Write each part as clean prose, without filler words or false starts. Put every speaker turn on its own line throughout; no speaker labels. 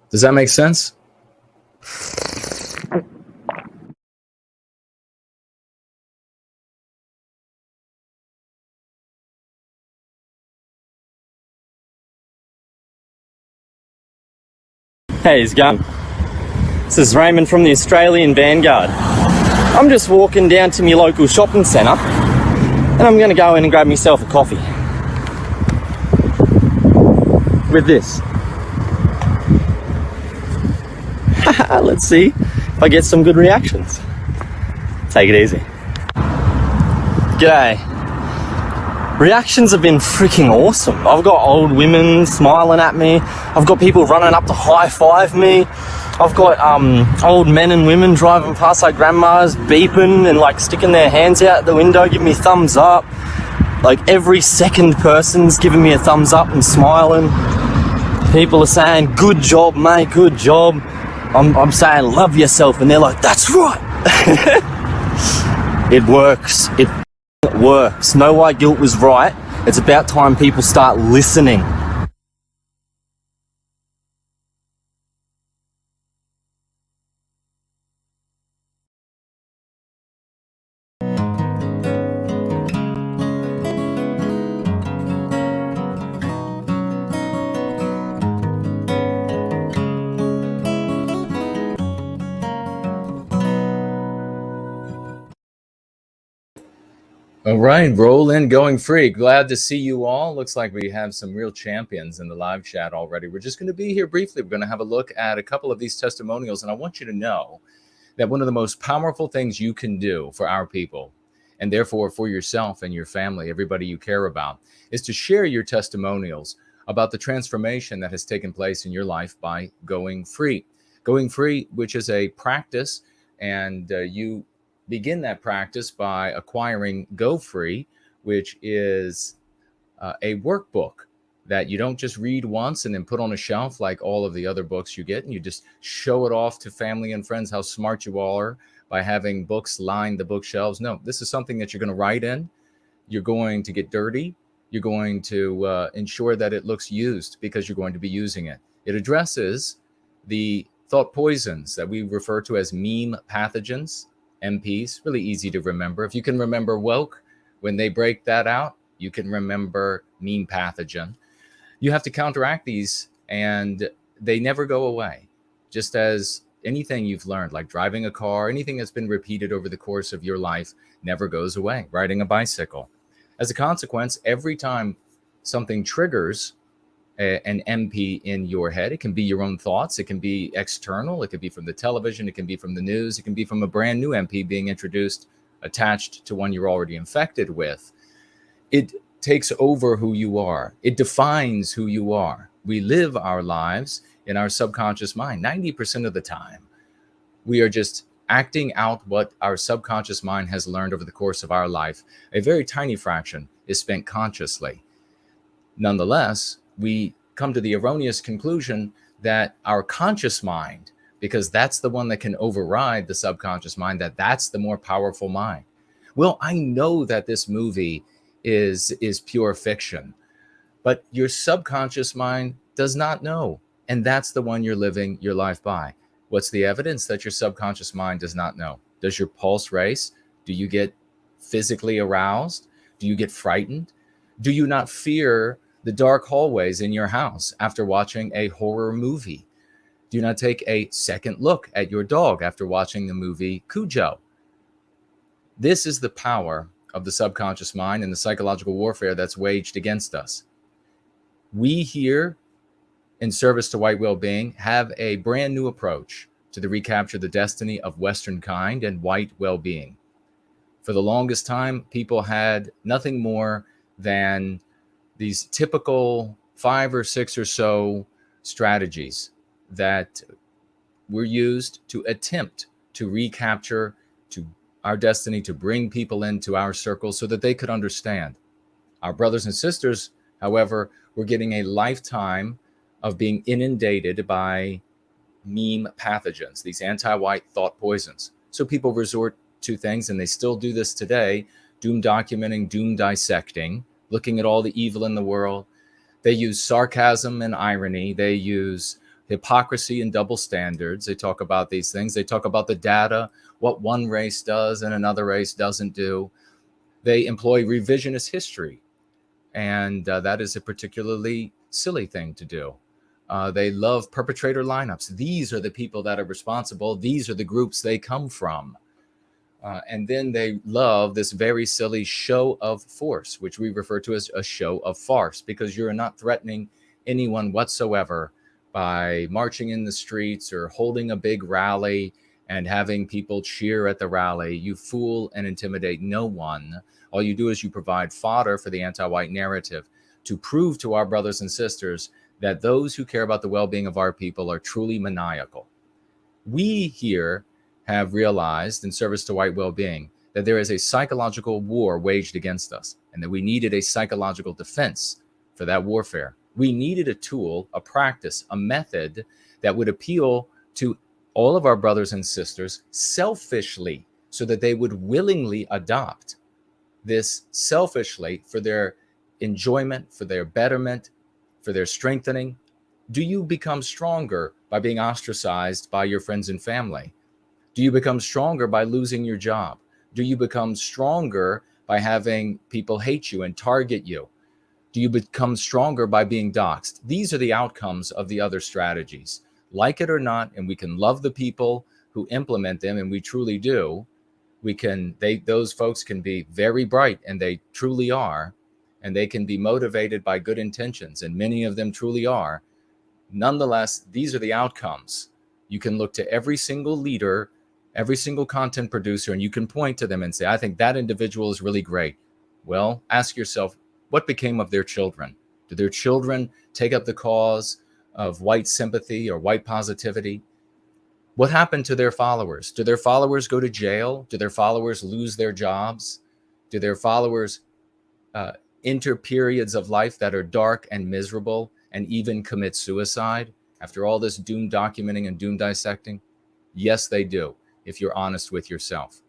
Does that make sense?
Hey, how's it going? This is Raymond from the Australian Vanguard. I'm just walking down to my local shopping centre and I'm going to go in and grab myself a coffee. With this. Let's see if I get some good reactions. Take it easy. G'day. Reactions have been freaking awesome. I've got old women smiling at me. I've got people running up to high-five me. I've got old men and women driving past like grandmas, beeping and like sticking their hands out the window, giving me thumbs up. Like every second person's giving me a thumbs up and smiling. People are saying, good job, mate, good job. I'm saying, love yourself, and they're like, that's right. It works. It works. Know Why Guilt was right. It's about time people start listening.
All right, roll in, going free. Glad to see you all. Looks like we have some real champions in the live chat already. We're just going to be here briefly. We're going to have a look at a couple of these testimonials, and I want you to know that one of the most powerful things you can do for our people, and therefore for yourself and your family, everybody you care about, is to share your testimonials about the transformation that has taken place in your life by going free. Going free, which is a practice, and you begin that practice by acquiring Go Free, which is a workbook that you don't just read once and then put on a shelf like all of the other books you get, and you just show it off to family and friends how smart you are by having books line the bookshelves. No, this is something that you're going to write in. You're going to get dirty. You're going to ensure that it looks used because you're going to be using it. It addresses the thought poisons that we refer to as meme pathogens, MPs, really easy to remember. If you can remember woke, when they break that out, you can remember meme pathogen. You have to counteract these, and they never go away. Just as anything you've learned, like driving a car, anything that's been repeated over the course of your life never goes away. Riding a bicycle. As a consequence, every time something triggers an MP in your head, it can be your own thoughts, it can be external, it could be from the television, it can be from the news, it can be from a brand new MP being introduced, attached to one you're already infected with. It takes over who you are. It defines who you are. We live our lives in our subconscious mind. 90% of the time, we are just acting out what our subconscious mind has learned over the course of our life. A very tiny fraction is spent consciously. Nonetheless, we come to the erroneous conclusion that our conscious mind, because that's the one that can override the subconscious mind, that's the more powerful mind. Well, I know that this movie is pure fiction, but your subconscious mind does not know. And that's the one you're living your life by. What's the evidence that your subconscious mind does not know? Does your pulse race? Do you get physically aroused? Do you get frightened? Do you not fear the dark hallways in your house after watching a horror movie? Do you not take a second look at your dog after watching the movie Cujo? This is the power of the subconscious mind and the psychological warfare that's waged against us. We here in service to white well-being have a brand new approach to the recapture the destiny of Western kind and white well-being. For the longest time, people had nothing more than these typical 5 or 6 or so strategies that were used to attempt to recapture to our destiny, to bring people into our circle so that they could understand. Our brothers and sisters, however, were getting a lifetime of being inundated by meme pathogens, these anti-white thought poisons. So people resort to things, and they still do this today, doom documenting, doom dissecting, looking at all the evil in the world. They use sarcasm and irony. They use hypocrisy and double standards. They talk about these things. They talk about the data, what one race does and another race doesn't do. They employ revisionist history, and that is a particularly silly thing to do. They love perpetrator lineups. These are the people that are responsible. These are the groups they come from. And then they love this very silly show of force, which we refer to as a show of farce, because you're not threatening anyone whatsoever by marching in the streets or holding a big rally and having people cheer at the rally. You fool and intimidate no one. All you do is you provide fodder for the anti-white narrative to prove to our brothers and sisters that those who care about the well-being of our people are truly maniacal. We here have realized, in service to white well-being, that there is a psychological war waged against us, and that we needed a psychological defense for that warfare. We needed a tool, a practice, a method that would appeal to all of our brothers and sisters selfishly, so that they would willingly adopt this selfishly for their enjoyment, for their betterment, for their strengthening. Do you become stronger by being ostracized by your friends and family? Do you become stronger by losing your job? Do you become stronger by having people hate you and target you? Do you become stronger by being doxxed? These are the outcomes of the other strategies. Like it or not, and we can love the people who implement them, and we truly do. Those folks can be very bright, and they truly are, and they can be motivated by good intentions, and many of them truly are. Nonetheless, these are the outcomes. You can look to every single leader, every single content producer, and you can point to them and say, I think that individual is really great. Well, ask yourself, what became of their children? Did their children take up the cause of white sympathy or white positivity? What happened to their followers? Do their followers go to jail? Do their followers lose their jobs? Do their followers enter periods of life that are dark and miserable and even commit suicide after all this doom documenting and doom dissecting? Yes, they do, if you're honest with yourself.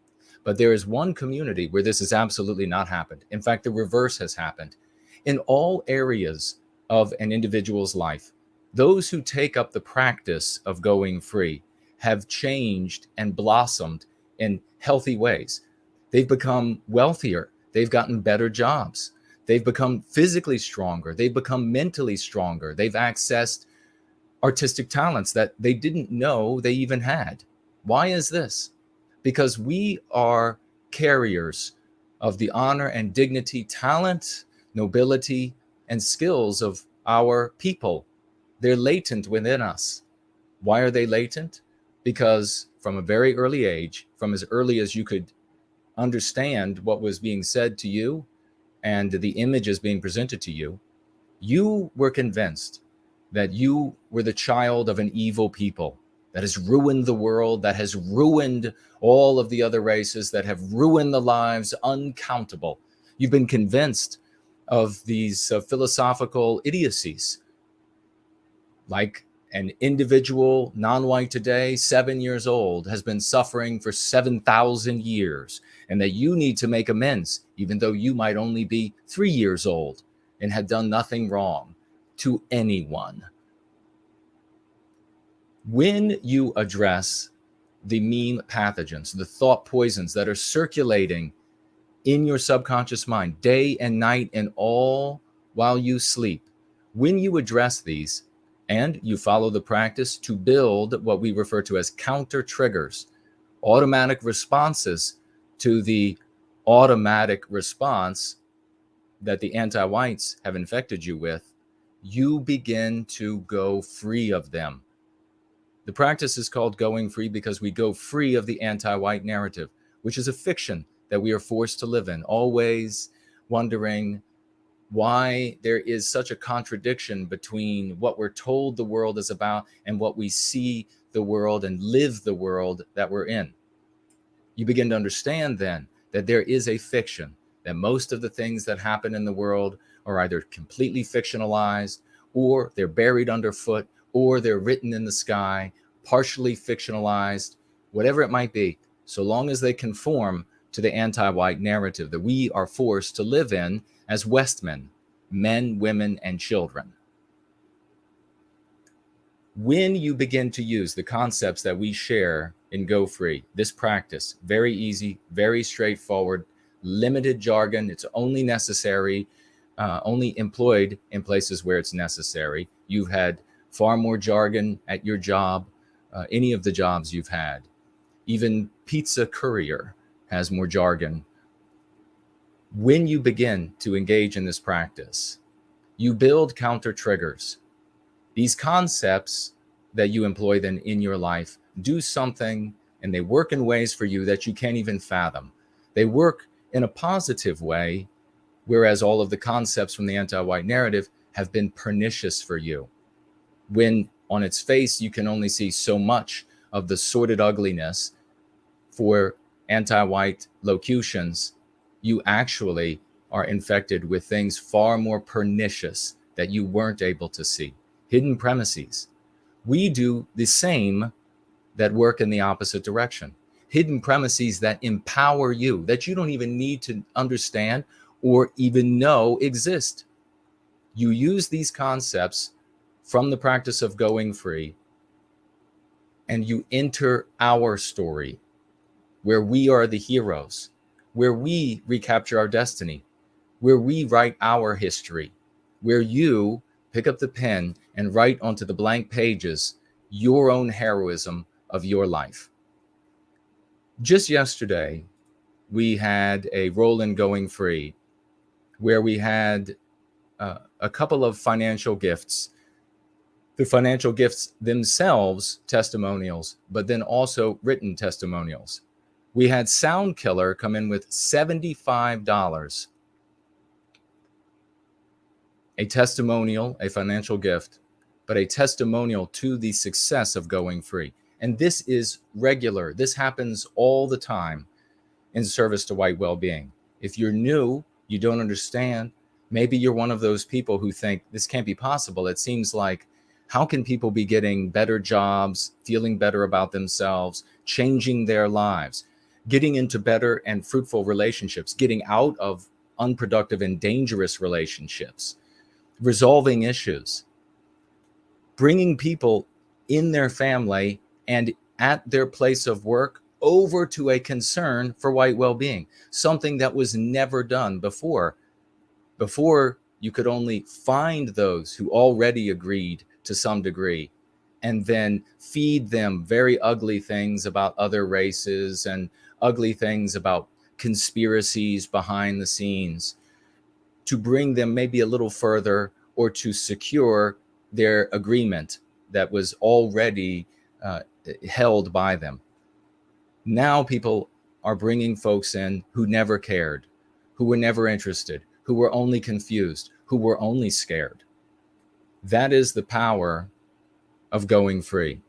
But there is one community where this has absolutely not happened. In fact, the reverse has happened. In all areas of an individual's life, those who take up the practice of going free have changed and blossomed in healthy ways. They've become wealthier. They've gotten better jobs. They've become physically stronger. They've become mentally stronger. They've accessed artistic talents that they didn't know they even had. Why is this? Because we are carriers of the honor and dignity, talent, nobility, and skills of our people. They're latent within us. Why are they latent? Because from a very early age, from as early as you could understand what was being said to you and the images being presented to you, you were convinced that you were the child of an evil people that has ruined the world, that has ruined all of the other races, that have ruined the lives uncountable. You've been convinced of these philosophical idiocies, like an individual non-white today, 7 years old, has been suffering for 7,000 years, and that you need to make amends, even though you might only be 3 years old and had done nothing wrong to anyone. When you address the meme pathogens, the thought poisons that are circulating in your subconscious mind day and night and all while you sleep, when you address these and you follow the practice to build what we refer to as counter triggers, automatic responses to the automatic response that the anti-whites have infected you with, you begin to go free of them. The practice is called going free because we go free of the anti-white narrative, which is a fiction that we are forced to live in, always wondering why there is such a contradiction between what we're told the world is about and what we see the world and live the world that we're in. You begin to understand then that there is a fiction, that most of the things that happen in the world are either completely fictionalized, or they're buried underfoot, or they're written in the sky, partially fictionalized, whatever it might be, so long as they conform to the anti-white narrative that we are forced to live in as Westmen, men, women, and children. When you begin to use the concepts that we share in Go Free, this practice, very easy, very straightforward, limited jargon, it's only necessary, only employed in places where it's necessary. You've had far more jargon at your job, any of the jobs you've had. Even pizza courier has more jargon. When you begin to engage in this practice, you build counter triggers. These concepts that you employ then in your life do something, and they work in ways for you that you can't even fathom. They work in a positive way, whereas all of the concepts from the anti-white narrative have been pernicious for you. When on its face, you can only see so much of the sordid ugliness for anti-white locutions, you actually are infected with things far more pernicious that you weren't able to see. Hidden premises. We do the same that work in the opposite direction. Hidden premises that empower you, that you don't even need to understand or even know exist. You use these concepts from the practice of going free, and you enter our story, where we are the heroes, where we recapture our destiny, where we write our history, where you pick up the pen and write onto the blank pages your own heroism of your life. Just yesterday, we had a roll in Going Free, where we had a couple of financial gifts. The financial gifts themselves, testimonials, but then also written testimonials. We had Sound Killer come in with $75. A testimonial, a financial gift, but a testimonial to the success of Going Free. And this is regular. This happens all the time in service to white well-being. If you're new, you don't understand, maybe you're one of those people who think this can't be possible. It seems like, how can people be getting better jobs, feeling better about themselves, changing their lives, getting into better and fruitful relationships, getting out of unproductive and dangerous relationships, resolving issues, bringing people in their family and at their place of work over to a concern for white well-being, something that was never done before. Before, you could only find those who already agreed to some degree and then feed them very ugly things about other races and ugly things about conspiracies behind the scenes to bring them maybe a little further or to secure their agreement that was already held by them. Now people are bringing folks in who never cared, who were never interested, who were only confused, who were only scared. That is the power of Going Free.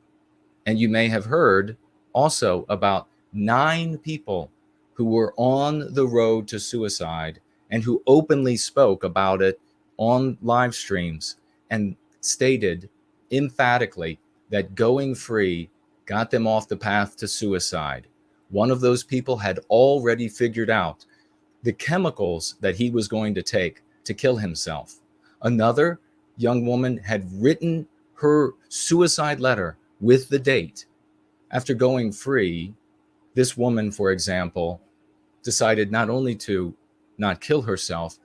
And you may have heard also about 9 people who were on the road to suicide and who openly spoke about it on live streams and stated emphatically that Going Free got them off the path to suicide. One of those people had already figured out the chemicals that he was going to take to kill himself. Another young woman had written her suicide letter with the date. After Going Free, this woman, for example, decided not only to not kill herself,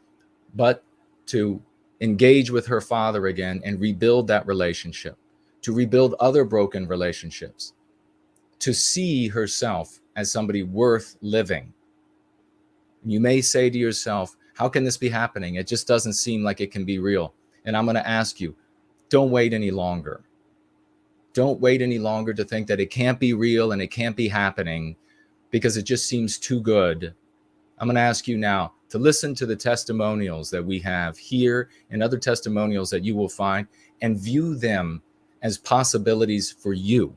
but to engage with her father again and rebuild that relationship, to rebuild other broken relationships, to see herself as somebody worth living. You may say to yourself, how can this be happening? It just doesn't seem like it can be real. And I'm going to ask you, don't wait any longer. Don't wait any longer to think that it can't be real and it can't be happening because it just seems too good. I'm going to ask you now to listen to the testimonials that we have here and other testimonials that you will find and view them as possibilities for you.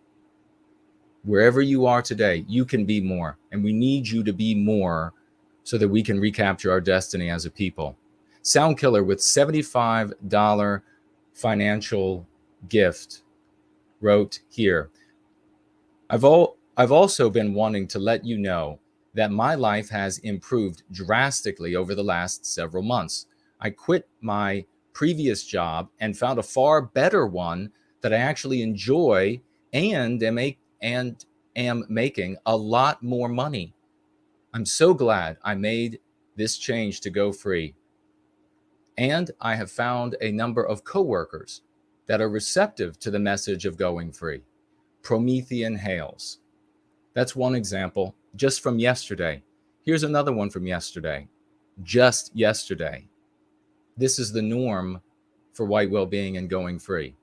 Wherever you are today, you can be more, and we need you to be more so that we can recapture our destiny as a people. Sound Killer with $75 financial gift wrote here, I've also been wanting to let you know that my life has improved drastically over the last several months. I quit my previous job and found a far better one that I actually enjoy and am making a lot more money. I'm so glad I made this change to go free. And I have found a number of coworkers that are receptive to the message of going free. Promethean hails. That's one example just from yesterday. Here's another one from yesterday. Just yesterday. This is the norm for white well-being and going free.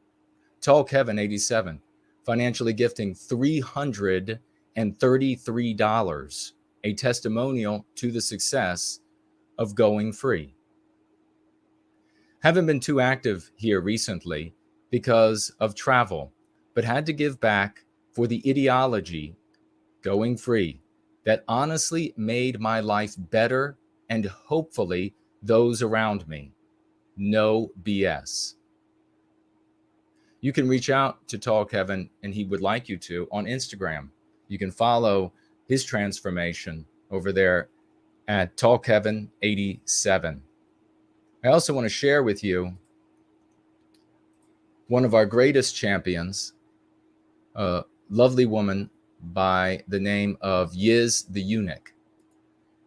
Tall Kevin, 87, financially gifting $333, a testimonial to the success of going free. Haven't been too active here recently because of travel, but had to give back for the ideology, going free, that honestly made my life better and hopefully those around me. No BS. You can reach out to Tall Kevin, and he would like you to, on Instagram. You can follow his transformation over there at tallkevin87. I also want to share with you one of our greatest champions, a lovely woman by the name of Yizz the Eunuch.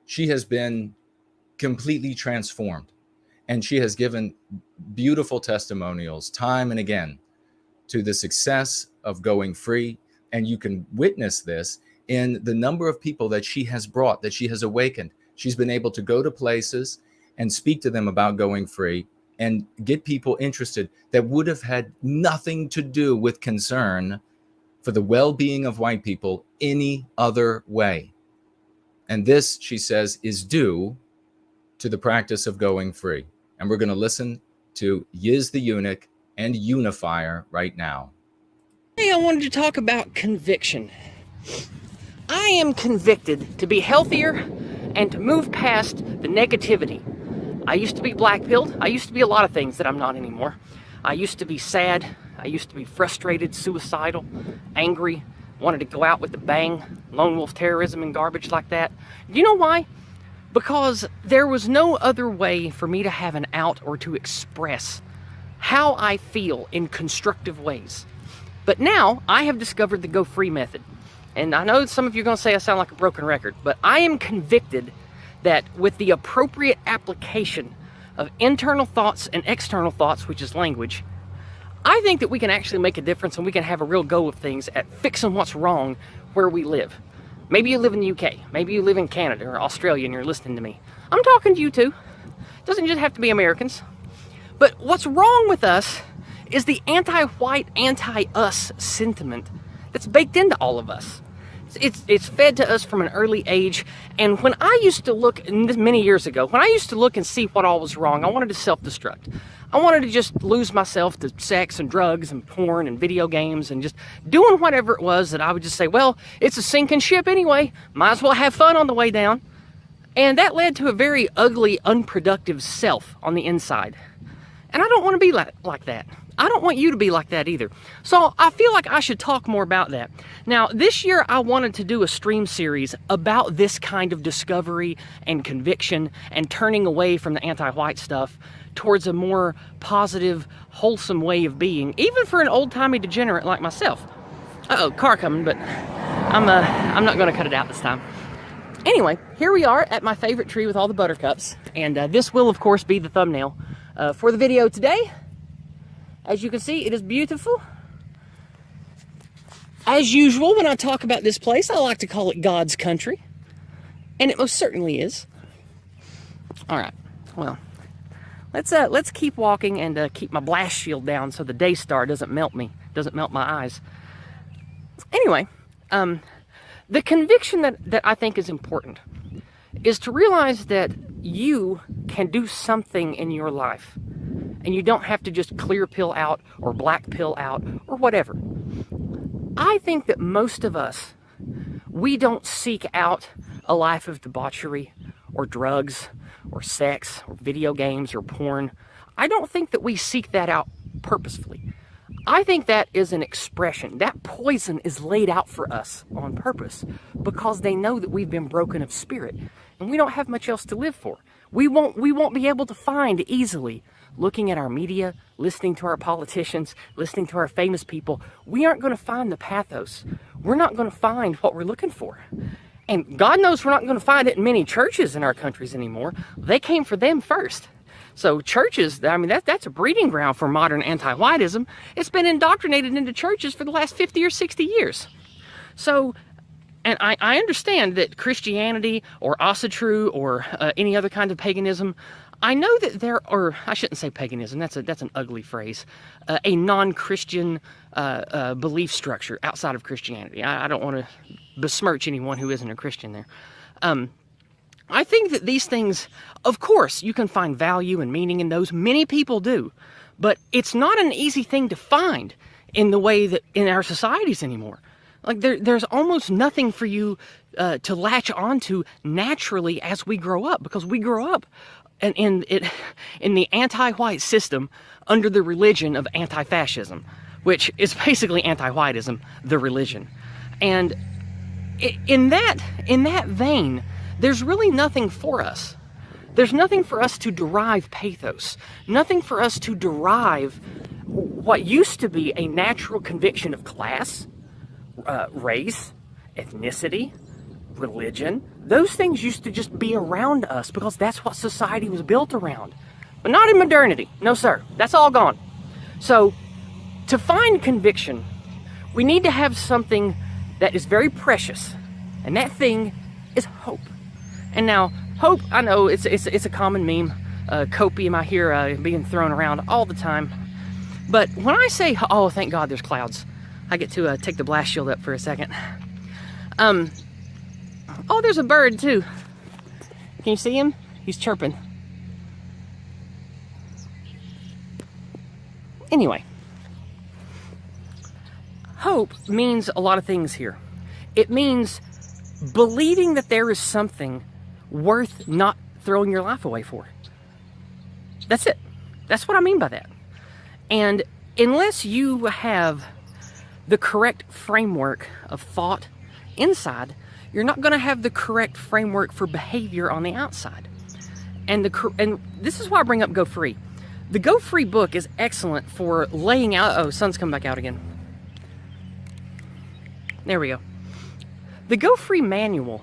She has been completely transformed, and she has given beautiful testimonials time and again to the success of going free. And you can witness this in the number of people that she has brought, that she has awakened. She's been able to go to places and speak to them about going free and get people interested that would have had nothing to do with concern for the well-being of white people any other way. And this, she says, is due to the practice of going free. And we're going to listen to Yizz the Eunuch and Unifier right now.
Today I wanted to talk about conviction. I am convicted to be healthier and to move past the negativity. I used to be black-pilled. I used to be a lot of things that I'm not anymore. I used to be sad. I used to be frustrated, suicidal, angry, wanted to go out with the bang, lone wolf terrorism and garbage like that. Do you know why? Because there was no other way for me to have an out or to express how I feel in constructive ways. But now I have discovered the Go Free method. And I know some of you are going to say I sound like a broken record, but I am convicted that with the appropriate application of internal thoughts and external thoughts, which is language, I think that we can actually make a difference and we can have a real go of things at fixing what's wrong where we live. Maybe you live in the UK, maybe you live in Canada or Australia and you're listening to me. I'm talking to you too. It doesn't just have to be Americans. But what's wrong with us is the anti-white, anti-us sentiment that's baked into all of us. It's fed to us from an early age. And when I used to look, many years ago, when I used to look and see what all was wrong, I wanted to self-destruct. I wanted to just lose myself to sex and drugs and porn and video games and just doing whatever it was that I would just say, well, it's a sinking ship anyway. Might as well have fun on the way down. And that led to a very ugly, unproductive self on the inside. And I don't want to be like that. I don't want you to be like that either. So I feel like I should talk more about that. Now, this year I wanted to do a stream series about this kind of discovery and conviction and turning away from the anti-white stuff towards a more positive, wholesome way of being, even for an old-timey degenerate like myself. Uh-oh, car coming, but I'm not going to cut it out this time. Anyway, here we are at my favorite tree with all the buttercups, and this will, of course, be the thumbnail for the video today. As you can see, it is beautiful. As usual, when I talk about this place, I like to call it God's country. And it most certainly is. All right, well, let's keep walking and keep my blast shield down so the day star doesn't melt me, doesn't melt my eyes. Anyway, the conviction that I think is important is to realize that you can do something in your life. And you don't have to just clear pill out or black pill out or whatever. I think that most of us, we don't seek out a life of debauchery or drugs or sex or video games or porn. I don't think that we seek that out purposefully. I think that is an expression. That poison is laid out for us on purpose because they know that we've been broken of spirit and we don't have much else to live for. We won't be able to find easily, looking at our media, listening to our politicians, listening to our famous people. We aren't going to find the pathos. We're not going to find what we're looking for. And God knows we're not going to find it in many churches in our countries anymore. They came for them first. So churches, I mean, that's a breeding ground for modern anti-whiteism. It's been indoctrinated into churches for the last 50 or 60 years. So, and I understand that Christianity or Asatru or any other kind of paganism, I know that there are, I shouldn't say paganism, that's an ugly phrase, a non-Christian belief structure outside of Christianity. I don't want to besmirch anyone who isn't a Christian there. I think that these things, of course, you can find value and meaning in those. Many people do. But it's not an easy thing to find in the way that in our societies anymore. Like there's almost nothing for you to latch onto naturally as we grow up, because we grow up in the anti-white system under the religion of anti-fascism, which is basically anti-whiteism, the religion. And in that vein, there's really nothing for us. There's nothing for us to derive pathos, nothing for us to derive what used to be a natural conviction of class, race, ethnicity, religion. Those things used to just be around us because that's what society was built around. But not in modernity. No, sir. That's all gone. So, to find conviction, we need to have something that is very precious, and that thing is hope. And now, hope, I know it's a common meme, copium I hear being thrown around all the time. But when I say, oh, thank God there's clouds, I get to take the blast shield up for a second. Oh, there's a bird too. Can you see him? He's chirping. Anyway, hope means a lot of things here. It means believing that there is something worth not throwing your life away for. That's it. That's what I mean by that. And unless you have the correct framework of thought inside, you're not going to have the correct framework for behavior on the outside. And this is why I bring up Go Free. The Go Free book is excellent for laying out... Oh, sun's coming back out again. There we go. The Go Free manual,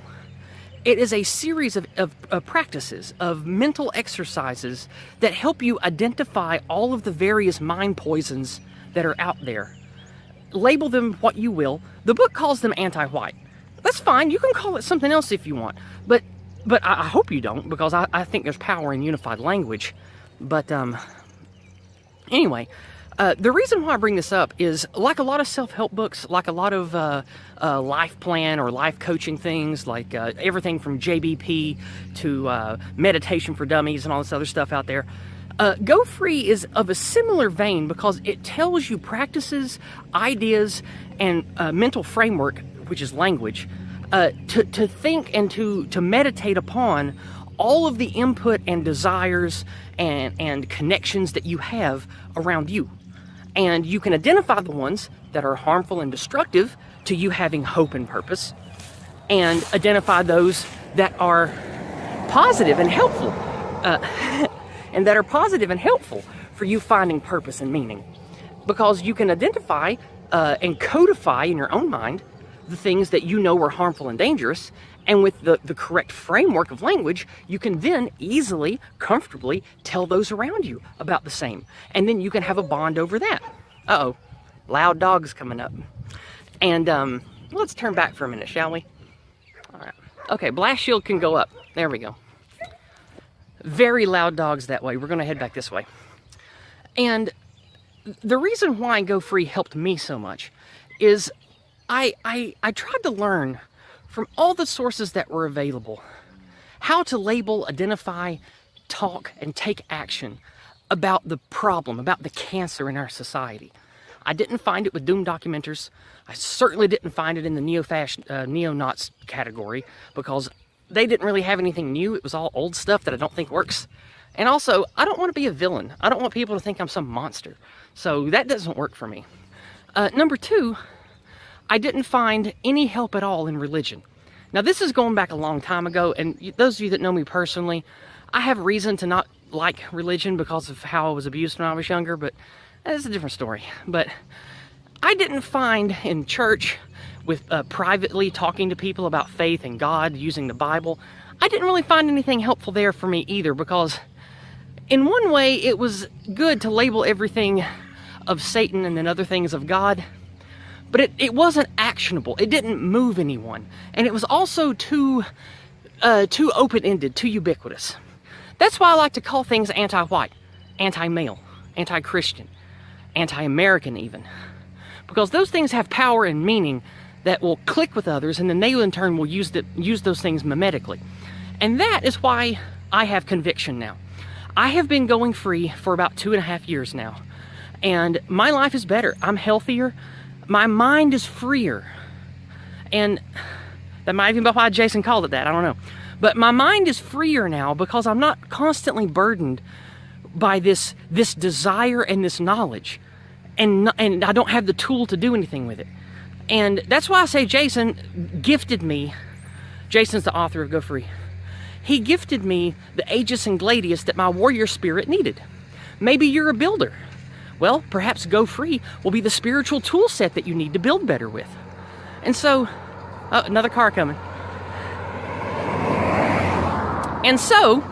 it is a series of practices, of mental exercises that help you identify all of the various mind poisons that are out there. Label them what you will. The book calls them anti-white. That's fine. You can call it something else if you want. But I hope you don't, because I think there's power in unified language. But anyway, the reason why I bring this up is, like a lot of self-help books, like a lot of life plan or life coaching things, like everything from JBP to meditation for dummies and all this other stuff out there, Go Free is of a similar vein because it tells you practices, ideas, and mental framework, which is language, to think and to meditate upon all of the input and desires and connections that you have around you. And you can identify the ones that are harmful and destructive to you having hope and purpose, and identify those that are positive and helpful, for you finding purpose and meaning. Because you can identify and codify in your own mind the things that you know are harmful and dangerous, and with the correct framework of language, you can then easily, comfortably tell those around you about the same. And then you can have a bond over that. Uh-oh, loud dogs coming up. And let's turn back for a minute, shall we? All right. Okay, blast shield can go up. There we go. Very loud dogs that way. We're going to head back this way. And the reason why Go Free helped me so much is I tried to learn from all the sources that were available how to label, identify, talk, and take action about the problem, about the cancer in our society. I didn't find it with doom documenters. I certainly didn't find it in the neo-Nazis category, because they didn't really have anything new. It was all old stuff that I don't think works. And also, I don't want to be a villain. I don't want people to think I'm some monster. So that doesn't work for me. Number two, I didn't find any help at all in religion. Now, this is going back a long time ago, and those of you that know me personally, I have reason to not like religion because of how I was abused when I was younger, but that's a different story. But I didn't find in church, with privately talking to people about faith and God using the Bible, I didn't really find anything helpful there for me either, because in one way it was good to label everything of Satan and then other things of God, but it wasn't actionable. It didn't move anyone, and it was also too open-ended, too ubiquitous. That's why I like to call things anti-white, anti-male, anti-Christian, anti-American even, because those things have power and meaning that will click with others, and then they in turn will use those things mimetically. And that is why I have conviction now. I have been going free for about 2.5 years now, and my life is better. I'm healthier. My mind is freer. And that might even be why Jason called it that, I don't know. But my mind is freer now because I'm not constantly burdened by this desire and this knowledge. And I don't have the tool to do anything with it. And that's why I say Jason gifted me. Jason's the author of Go Free. He gifted me the aegis and gladius that my warrior spirit needed. Maybe you're a builder. Well, perhaps Go Free will be the spiritual tool set that you need to build better with. And so, another car coming. And so,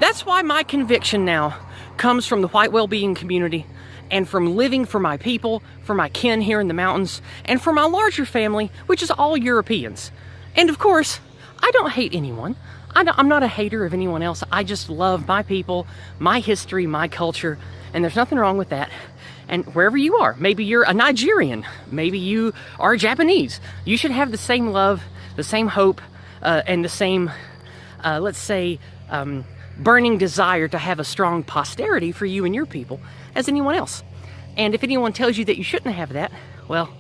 that's why my conviction now comes from the white well-being community, and from living for my people, for my kin here in the mountains, and for my larger family, which is all Europeans. And of course, I don't hate anyone. I'm not a hater of anyone else. I just love my people, my history, my culture, and there's nothing wrong with that. And wherever you are, maybe you're a Nigerian, maybe you are Japanese, you should have the same love, the same hope, and the same, let's say, burning desire to have a strong posterity for you and your people as anyone else. And if anyone tells you that you shouldn't have that, well,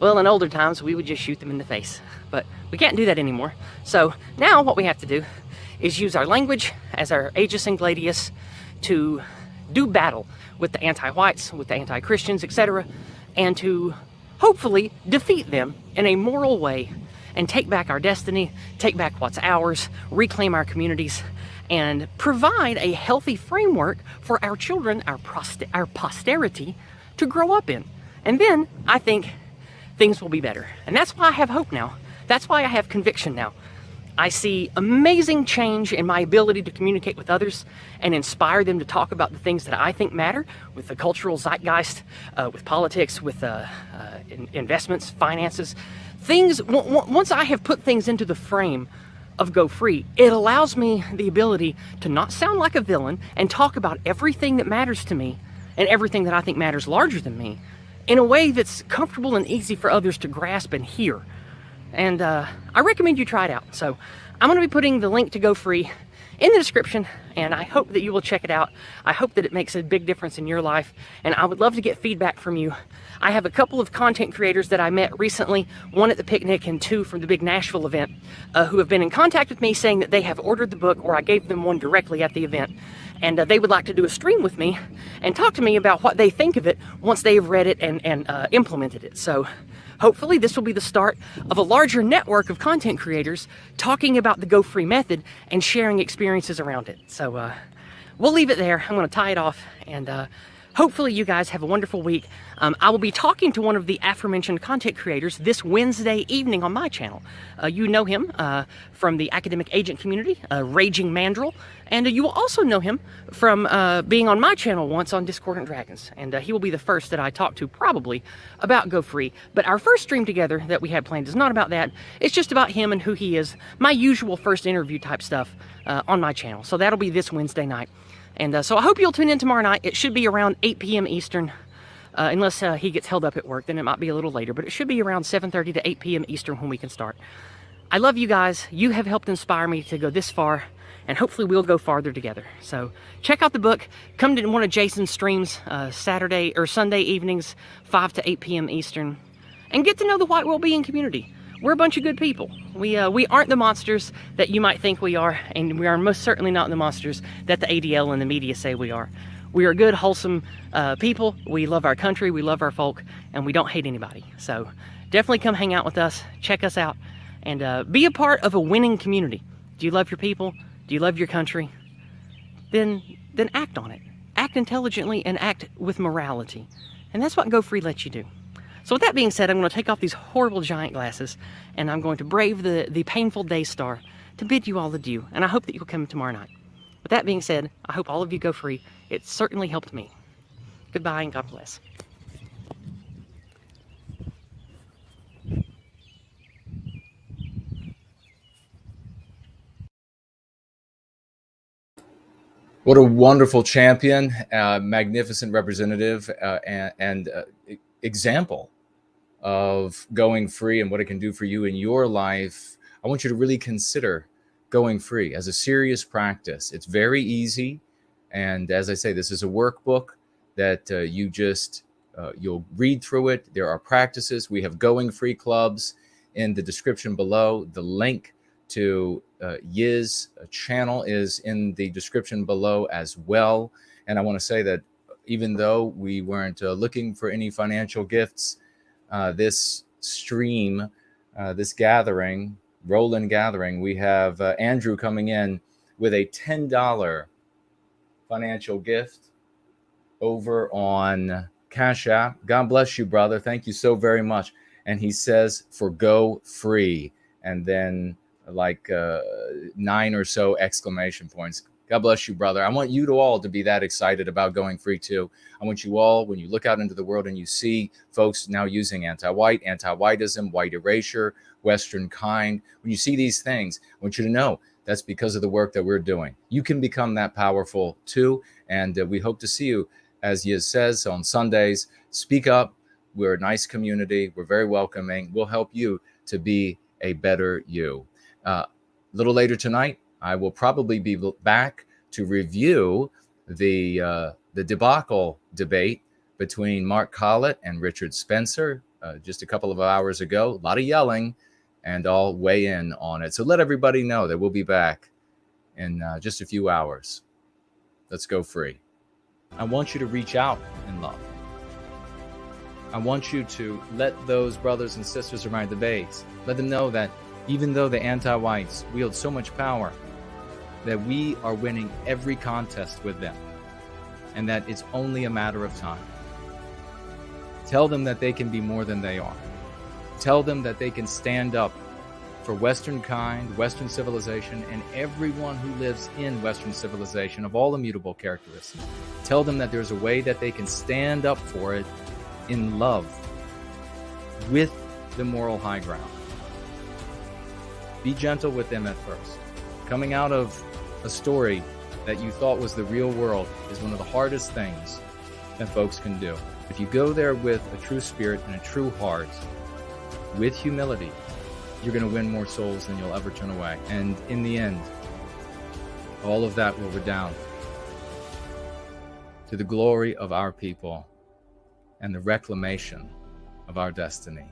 in older times, we would just shoot them in the face. But we can't do that anymore. So now what we have to do is use our language as our aegis and gladius to do battle with the anti-whites, with the anti-Christians, etc., and to hopefully defeat them in a moral way and take back our destiny, take back what's ours, reclaim our communities, and provide a healthy framework for our children, our posterity, to grow up in. And then I think things will be better. And that's why I have hope now. That's why I have conviction now. I see amazing change in my ability to communicate with others and inspire them to talk about the things that I think matter, with the cultural zeitgeist, with politics, with investments, finances. Things, once I have put things into the frame of Go Free, it allows me the ability to not sound like a villain and talk about everything that matters to me and everything that I think matters larger than me in a way that's comfortable and easy for others to grasp and hear. And I recommend you try it out. So I'm going to be putting the link to Go Free in the description, and I hope that you will check it out. I hope that it makes a big difference in your life, and I would love to get feedback from you. I have a couple of content creators that I met recently, one at the picnic and two from the big Nashville event, who have been in contact with me saying that they have ordered the book, or I gave them one directly at the event, and they would like to do a stream with me and talk to me about what they think of it once they've read it and implemented it. So hopefully this will be the start of a larger network of content creators talking about the Go Free method and sharing experiences around it. So we'll leave it there. I'm going to tie it off, and hopefully you guys have a wonderful week. I will be talking to one of the aforementioned content creators this Wednesday evening on my channel. You know him from the academic agent community, Raging Mandrill, and you will also know him from being on my channel once on Discordant Dragons. And he will be the first that I talk to probably about Go Free. But our first stream together that we had planned is not about that. It's just about him and who he is, my usual first interview type stuff on my channel. So that'll be this Wednesday night. And so I hope you'll tune in tomorrow night. It should be around 8 p.m. Eastern, unless he gets held up at work, then it might be a little later, but it should be around 7:30 to 8 p.m. Eastern when we can start. I love you guys. You have helped inspire me to go this far, and hopefully we'll go farther together. So check out the book. Come to one of Jason's streams Saturday or Sunday evenings, 5 to 8 p.m. Eastern, and get to know the white well-being community. We're a bunch of good people. We aren't the monsters that you might think we are, and we are most certainly not the monsters that the ADL and the media say we are. We are good, wholesome people. We love our country, we love our folk, and we don't hate anybody. So definitely come hang out with us, check us out, and be a part of a winning community. Do you love your people? Do you love your country? Then act on it. Act intelligently and act with morality. And that's what Go Free lets you do. So with that being said, I'm going to take off these horrible giant glasses, and I'm going to brave the painful day star to bid you all adieu. And I hope that you'll come tomorrow night. With that being said, I hope all of you go free. It certainly helped me. Goodbye and God bless.
What a wonderful champion, magnificent representative, and example of going free and what it can do for you in your life. I want you to really consider going free as a serious practice. It's very easy. And as I say, this is a workbook that you'll read through it. There are practices. We have going free clubs in the description below. The link to Yizz channel is in the description below as well. And I want to say that even though we weren't looking for any financial gifts, this stream, this gathering, Roland gathering, we have Andrew coming in with a $10 financial gift over on Cash App. God bless you, brother. Thank you so very much. And he says for Go Free, and then like 9 or so exclamation points. God bless you, brother. I want you to all to be that excited about going free too. I want you all, when you look out into the world and you see folks now using anti-white, anti-whiteism, white erasure, Western kind, when you see these things, I want you to know that's because of the work that we're doing. You can become that powerful too. And we hope to see you, as Yizz says, on Sundays. Speak up. We're a nice community. We're very welcoming. We'll help you to be a better you. A little later tonight, I will probably be back to review the debacle debate between Mark Collett and Richard Spencer just a couple of hours ago. A lot of yelling, and I'll weigh in on it. So let everybody know that we'll be back in just a few hours. Let's go free. I want you to reach out in love. I want you to let those brothers and sisters around the base, let them know that even though the anti-whites wield so much power, that we are winning every contest with them, and that it's only a matter of time. Tell them that they can be more than they are. Tell them that they can stand up for Western kind, Western civilization, and everyone who lives in Western civilization of all immutable characteristics. Tell them that there's a way that they can stand up for it in love with the moral high ground. Be gentle with them at first. Coming out of a story that you thought was the real world is one of the hardest things that folks can do. If you go there with a true spirit and a true heart, with humility, you're going to win more souls than you'll ever turn away. And in the end, all of that will redound to the glory of our people and the reclamation of our destiny.